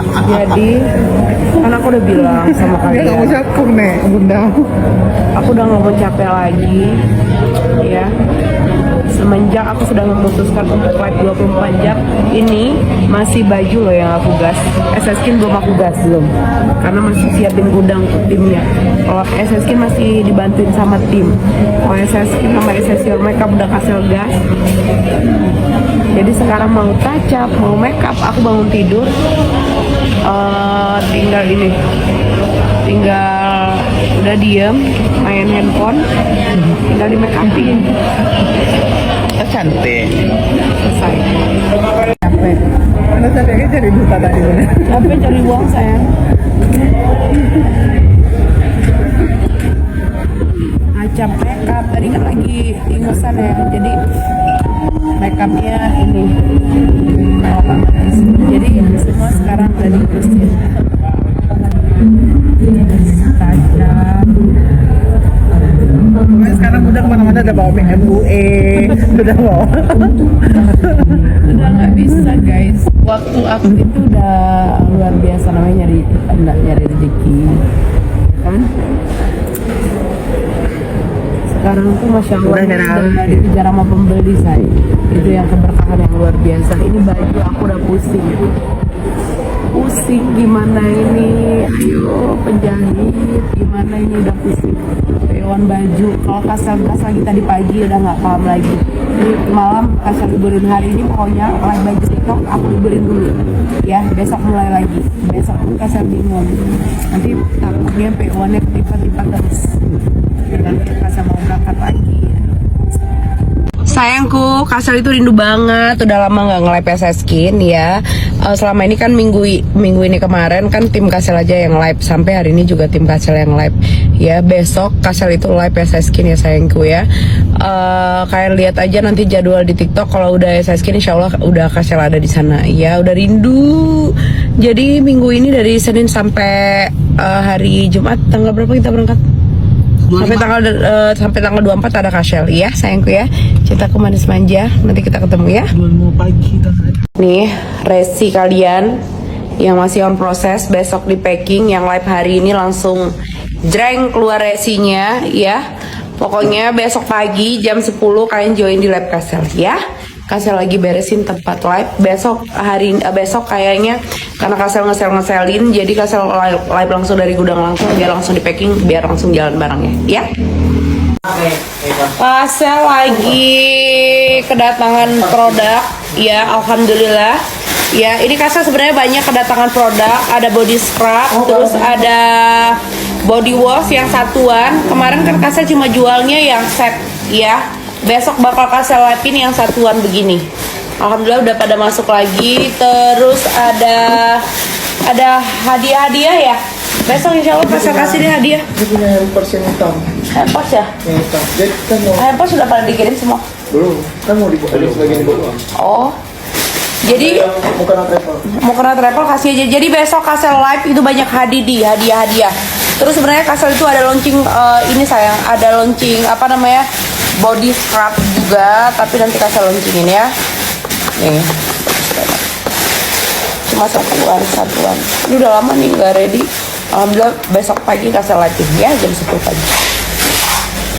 Jadi kan aku udah bilang sama Dia nggak mau kalian, capung nih, bunda. aku udah nggak mau capek lagi, ya. Semenjak aku sudah memutuskan untuk live 24 jam, ini masih baju loh yang aku gas. SS Skin belum aku gas belum, karena masih siapin gudang untuk timnya. Kalau SS Skin masih dibantuin sama tim. Kalau SS Skin sama SS Your Makeup udah kasih gas. Jadi sekarang mau touch up, mau makeup, aku bangun tidur, tinggal ini, tinggal udah diem, main handphone, tinggal di make upin. Cantik. Selesai. Capek. Anda capeknya cari duta tadi bunda. Capek cari uang sayang. Acap makeup tadi kan lagi ingusan ya, jadi makeupnya ini jadi semua sekarang udah diurusin. Kacang. Nah, sekarang udah kemana-mana udah bawa MUE, udah bawa. Udah nggak bisa guys, waktu aku itu udah luar biasa, namanya nyari rezeki kan. Sekarang tuh masya Allah Udah nyari udah dikejar sama pembeli saya, itu yang keberkahan yang luar biasa. Ini baju aku udah pusing gimana ini, ayo penjahit gimana ini, udah pusing pewan baju. Kalau kasar gas lagi tadi pagi udah nggak paham lagi, jadi malam kasar liburin hari ini, pokoknya live baju TikTok aku liburin dulu ya, besok mulai lagi. Besok pun kasar bingung, nanti takutnya pewannya ketipa-tipa terus dan kasar mau berangkat lagi. Sayangku, Kasel itu rindu banget. Udah lama nggak nge-live SS Skin ya. Selama ini kan minggu ini kemarin kan tim Kasel aja yang live, sampai hari ini juga tim Kasel yang live. Ya besok Kasel itu live SS Skin ya sayangku ya. Kalian lihat aja nanti jadwal di TikTok. Kalau udah SS Skin, insya Allah udah Kasel ada di sana. Ya udah rindu. Jadi minggu ini dari Senin sampai hari Jumat, tanggal berapa kita berangkat? Sampai tanggal 24 ada Kasel ya sayangku ya. Cintaku manis manja. Nanti kita ketemu ya. 2 pagi Nih resi kalian yang masih on proses, besok di packing. Yang live hari ini langsung jreng keluar resinya ya. Pokoknya besok pagi jam 10 kalian join di live Kasel ya. Kasel lagi beresin tempat live. Besok kayaknya karena Kasel ngeselin, jadi Kasel live langsung dari gudang langsung, biar langsung di packing, biar langsung jalan barangnya ya. Kasel lagi kedatangan produk ya, alhamdulillah ya. Ini Kasel sebenarnya banyak kedatangan produk, ada body scrub, terus ada body wash yang satuan. Kemarin kan Kasel cuma jualnya yang set ya. Besok bakal Kasel live-in yang satuan begini. Alhamdulillah udah pada masuk lagi. Terus ada hadiah-hadiah ya. Besok insya Allah Kasel kasih deh hadiah. Dia punya hampers yang hitam. Hampers ya? Yang hitam. Jadi kan mau Hampers sudah pada dikirim semua. belum? Kan mau dibuat ada sebagian dibawa. Oh. Jadi Mau kena travel. mau kena travel kasih aja. Jadi besok Kasel live itu banyak hadiah. Terus sebenarnya Kasel itu ada launching ini sayang, ada launching apa namanya? Body scrub juga, tapi nanti Kasel launchingin ya. Nih. Cuma satuan. Ini udah lama nih nggak ready. Alhamdulillah besok pagi Kasel live ya jam 10 pagi.